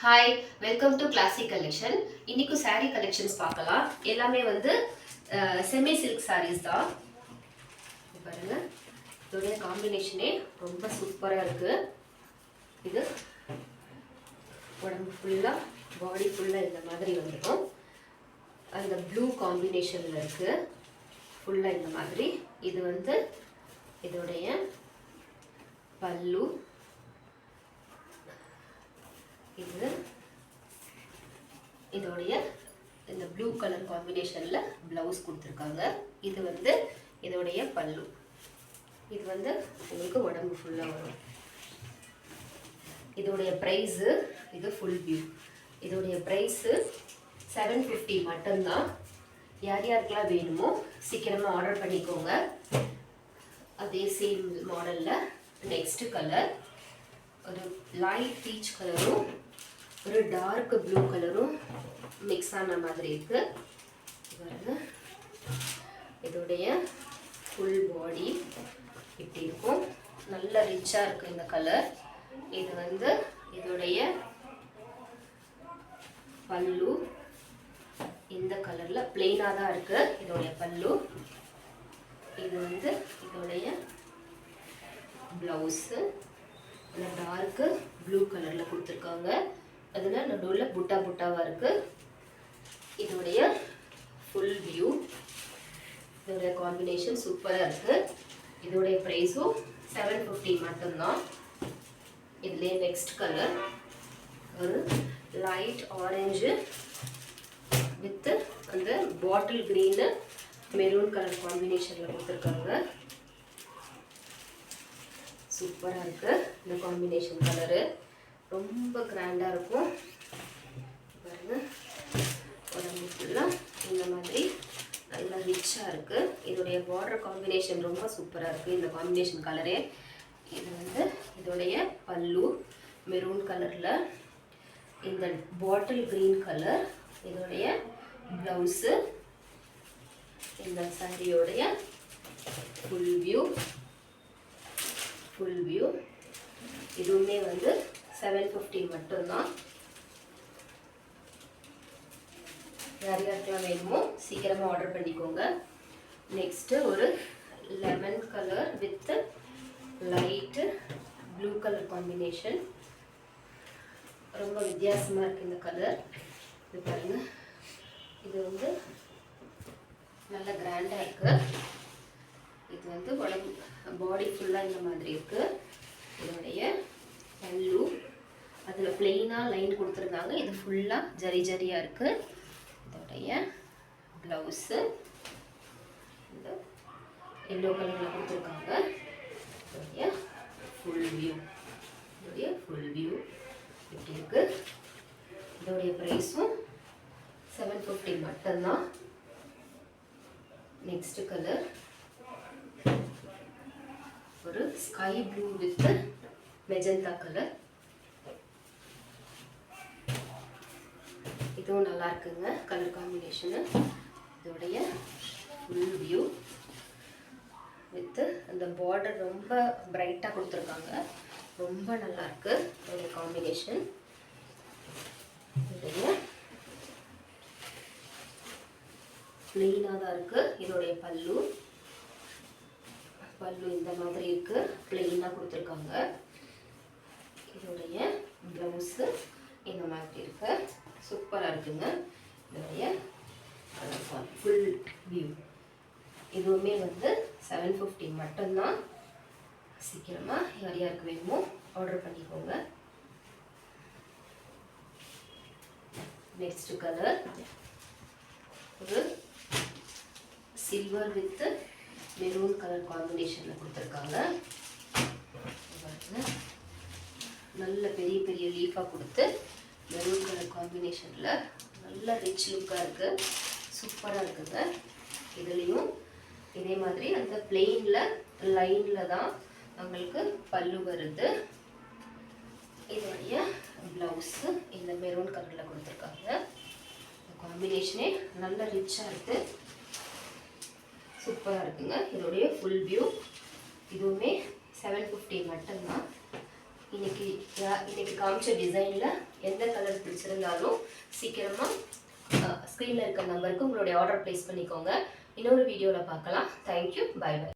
Hi, welcome to classic collection. இன்னைக்கு saree collections பார்க்கலாம். எல்லாமே வந்து செமி சில்க் sarees தான். பாருங்க, இதோட காம்பினேஷனே ரொம்ப சூப்பராக இருக்கு. இது உடம்பு ஃபுல்லா, பாடி ஃபுல்லா இந்த மாதிரி வந்துடும். அந்த ப்ளூ காம்பினேஷன்ல இருக்கு, ஃபுல்லா இந்த மாதிரி. இது வந்து இதோடைய பல்லு. இது இதோடைய இந்த ப்ளூ கலர் காம்பினேஷன்ல பிளவுஸ் கொடுத்துருக்காங்க. இது வந்து இதோடைய பல்லு. இது வந்து உங்களுக்கு உடம்பு ஃபுல்லா வரும். இதோடைய பிரைஸ், இது ஃபுல் வியூ. இதோடைய பிரைஸ் 750 மட்டும்தான். யார் யாருக்கெல்லாம் வேணுமோ சீக்கிரமா ஆர்டர் பண்ணிக்கோங்க. அதே சேம் மாடல்ல நெக்ஸ்ட் கலர் ஒரு லைட் பீச் கலரும் ஒரு டார்க் ப்ளூ கலரும் மிக்ஸ் ஆன மாதிரி இருக்கு. இதோடைய ஃபுல் பாடி இப்படி இருக்கும். நல்ல ரிச்சா இருக்கு இந்த கலர். இது வந்து இதோடைய பல்லு. இந்த கலர்ல பிளெயினா தான் இருக்கு இதோடைய பல்லு. இது வந்து இதோடைய பிளவுஸ். டார்க் ப்ளூ கலர்ல கொடுத்துருக்காங்க. அதுல நடுவுல புட்டா புட்டாவா இருக்கு. இதோடைய ஃபுல் வியூ. இதோடைய காம்பினேஷன் சூப்பரா இருக்கு. இதோடைய பிரைஸும் 750 மட்டும்தான். இதுல நெக்ஸ்ட் கலர் ஒரு லைட் ஆரஞ்சு வித் அந்த பாட்டில் கிரீன் மெரூன் கலர் காம்பினேஷன்ல கொடுத்துருக்காங்க. சூப்பராக இருக்கு இந்த காம்பினேஷன் கலரு. ரொம்ப கிராண்டா இருக்கும். பாருங்க, உடம்பு ஃபுல்லாக இந்த மாதிரி நல்லா ரிச்சா இருக்கு. இதோடைய பார்டர் காம்பினேஷன் ரொம்ப சூப்பரா இருக்கு இந்த காம்பினேஷன் கலரே. இது வந்து இதோடைய பல்லு மெரூன் கலர்ல, இந்த பாட்டில் கிரீன் கலர் இதோடைய பிளவுஸ். இந்த சாரியோடைய ஃபுல் வியூ. ஃபுல் வியூ இதுவுமே வந்து 750 மட்டும்தான். யார் யாருக்கெல்லாம் வேணுமோ சீக்கிரமா ஆர்டர் பண்ணிக்கோங்க. நெக்ஸ்ட் ஒரு lemon colour with light blue colour combination. ரொம்ப வித்தியாசமா இருக்கு இந்த கலர். இது பாருங்க, இது வந்து நல்ல கிராண்டா இருக்கு. இது வந்து உடம்பு பாடி ஃபுல்லா இந்த மாதிரி இருக்கு. இதோடைய பல்லு, அதுல பிளெயினா லைன் கொடுத்துருந்தாங்க. இது ஃபுல்லா ஜரி ஜரியா இருக்கு. இதோடைய பிளவுஸ் இந்த எல்லோ கலர்ல கொடுத்துருக்காங்க. இதோடைய ஃபுல் வியூ. இதோடைய ஃபுல் வியூ இப்படி இருக்கு. இதோடைய பிரைஸும் 750 மட்டும்தான். நெக்ஸ்ட் கலர் ஒரு sky blue with magenta colour. இதுவும் நல்லா இருக்குங்க கலர் காம்பினேஷனு. இதோடைய ஃபுல் வியூ வித் அந்த பார்டர் ரொம்ப பிரைட்டா கொடுத்துருக்காங்க. ரொம்ப நல்லா இருக்கு இதோடைய காம்பினேஷன். இதோடைய பிளெயினா தான் இருக்கு. இதோடைய பல்லு பல்லு இந்த மாதிரி இருக்கு, பிளெயினா கொடுத்துருக்காங்க. இதோடைய பிளவுஸ் இந்த மாதிரி இருக்கு. சூப்பரா இருக்குங்க இதோடைய ஃபுல் வியூ. இதுவுமே வந்து 750 மட்டும்தான். சீக்கிரமா யார் யாருக்கு வேணுமோ ஆர்டர் பண்ணிக்கோங்க. நெக்ஸ்ட் கலர் ஒரு சில்வர் வித் மெரூன் கலர் காம்பினேஷன்ல கொடுத்துருக்காங்க. நல்ல பெரிய பெரிய லீஃபா கொடுத்து மெரூன் கலர் காம்பினேஷன்ல நல்ல ரிச் லுக்கா இருக்கு. சூப்பரா இருக்குங்க. இதுலயும் இதே மாதிரி அந்த பிளெயின்ல லைன்ல தான் உங்களுக்கு பல்லு வருது. இதோடைய பிளவுஸ் இந்த மெரூன் கலர்ல கொடுத்துருக்காங்க. காம்பினேஷனே நல்ல ரிச்சா இருக்கு. சூப்பரா இருக்குங்க. இதோடைய ஃபுல் வியூ. இதுவுமே 750 மட்டும்தான். இன்னைக்கு காமிச்ச டிசைனில் எந்த கலர் பிடிச்சிருந்தாலும் சீக்கிரமாக ஸ்க்ரீனில் இருக்க நம்பருக்கு உங்களுடைய ஆர்டர் ப்ளேஸ் பண்ணிக்கோங்க. இன்னொரு வீடியோவில் பார்க்கலாம். தேங்க்யூ. Bye by.